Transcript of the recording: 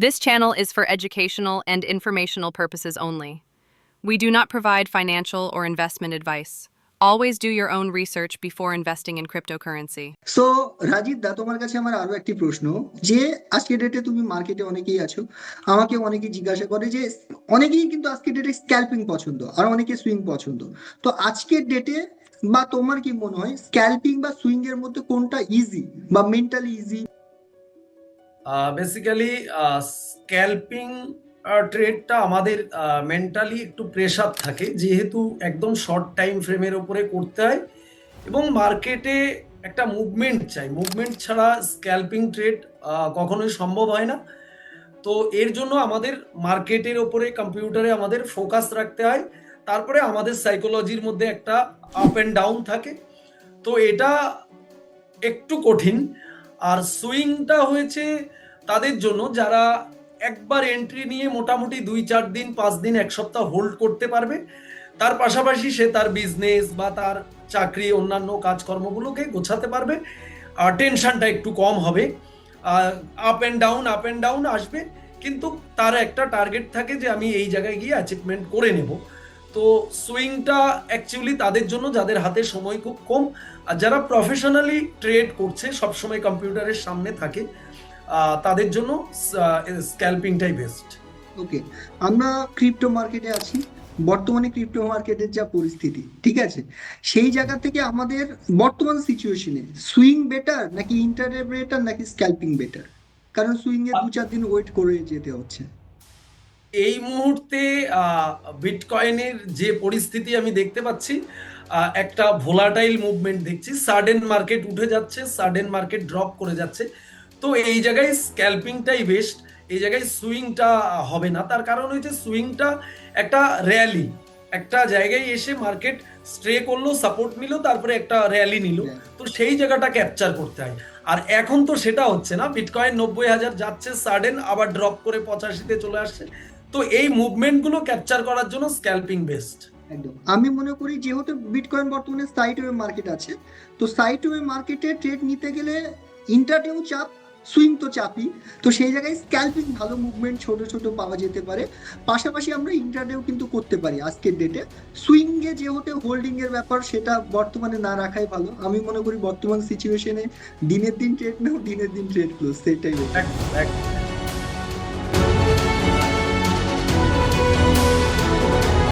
This channel is for educational and informational purposes only. We do not provide financial or investment advice. Always do your own research before investing in cryptocurrency. So Rajib দা, তোমার কাছে আমার আরো একটি প্রশ্ন, যে আজকে ডেটে তুমি মার্কেটে অনেকেই আছো, আমাকে অনেকেই জিজ্ঞাসা করে যে অনেকেই কিন্তু আজকে ডেটে স্ক্যাল্পিং পছন্দ আর অনেকে সুইং পছন্দ। তো আজকের ডেটে বা তোমার কি মনে হয় স্ক্যাল্পিং বা সুইং এর মধ্যে কোনটা ইজি বা মেন্টালি ইজি? বেসিক্যালি স্ক্যাল্পিং ট্রেডটা আমাদের মেন্টালি একটু প্রেশার থাকে, যেহেতু একদম শর্ট টাইম ফ্রেমের ওপরে করতে হয় এবং মার্কেটে একটা মুভমেন্ট চাই। মুভমেন্ট ছাড়া স্ক্যাল্পিং ট্রেড কখনোই সম্ভব হয় না। তো এর জন্য আমাদের মার্কেটের ওপরে কম্পিউটারে আমাদের ফোকাস রাখতে হয়। তারপরে আমাদের সাইকোলজির মধ্যে একটা আপ অ্যান্ড ডাউন থাকে, তো এটা একটু কঠিন। আর সুইংটা হয়েছে তাদের জন্য যারা একবার এন্ট্রি নিয়ে মোটামুটি 2-4 দিন 5 দিন 1 সপ্তাহ হোল্ড করতে পারবে, তার পাশাপাশি সে তার বিজনেস বা তার চাকরি অন্যান্য কাজকর্মগুলোকে গোছাতে পারবে, আর টেনশনটা একটু কম হবে। আপ অ্যান্ড ডাউন আসবে, কিন্তু তার একটা টার্গেট থাকে যে আমি এই জায়গায় গিয়ে অ্যাচিভমেন্ট করে নেব। তো সুইংটা অ্যাকচুয়ালি তাদের জন্য যাদের হাতে সময় খুব কম, আর যারা প্রফেশনালি ট্রেড করছে, সবসময় কম্পিউটারের সামনে থাকে, তাদের জন্য স্ক্যাল্পিংটাই বেস্ট। ওকে, আমরা ক্রিপ্টো মার্কেটে আছি। বর্তমানে ক্রিপ্টো মার্কেটের যা পরিস্থিতি, ঠিক আছে, সেই জায়গা থেকে আমাদের বর্তমান সিচুয়েশনে সুইং বেটার নাকি ইন্টারডে বেটার নাকি স্ক্যাল্পিং বেটার? কারণ সুইং এ 2-4 দিন ওয়েট করে যেতে হচ্ছে। এই মুহূর্তে বিটকয়েনের যে পরিস্থিতি আমি দেখতে পাচ্ছি, একটা ভোলাটাইল মুভমেন্ট দেখছি। সাডেন মার্কেট উঠে যাচ্ছে, সাডেন মার্কেট ড্রপ করে যাচ্ছে। তো এই জায়গায় স্ক্যাল্পিংটাই বেস্ট, এই জায়গায় সুইংটা হবে না। তার কারণ হচ্ছে সুইংটা একটা র্যালি, একটা জায়গায় এসে মার্কেট স্ট্রে করলো, সাপোর্ট নিল, তারপরে একটা র্যালি নিল, তো সেই জায়গাটা ক্যাপচার করতে হয়। আর এখন তো সেটা হচ্ছে না, বিটকয়েন 90,000 যাচ্ছে, সাডেন আবার ড্রপ করে 85-তে চলে আসছে। তো এই মুভমেন্টগুলো ক্যাপচার করার জন্য স্ক্যাল্পিং বেস্ট। একদম, আমি মনে করি যেহেতু বিটকয়েন বর্তমানে সাইড ওয়ে মার্কেট আছে, তো সাইড ওয়ে মার্কেটে ট্রেড নিতে গেলে ইন্টারডেও চাপ, সুইং তো চাপই। তো সেই জায়গায় স্ক্যাল্পিং ভালো মুভমেন্ট ছোট ছোট পাওয়া যেতে পারে। পাশাপাশি আমরা ইন্টারডেও কিন্তু করতে পারি আজকের ডেটে। সুইং এ যেহেতু হোল্ডিং এর ব্যাপার, সেটা বর্তমানে না রাখাই ভালো। আমি মনে করি বর্তমান সিচুয়েশনে দিনের দিন ট্রেড নাও, দিনের দিন ট্রেড ক্লোজ, সেটাই একদম একদম।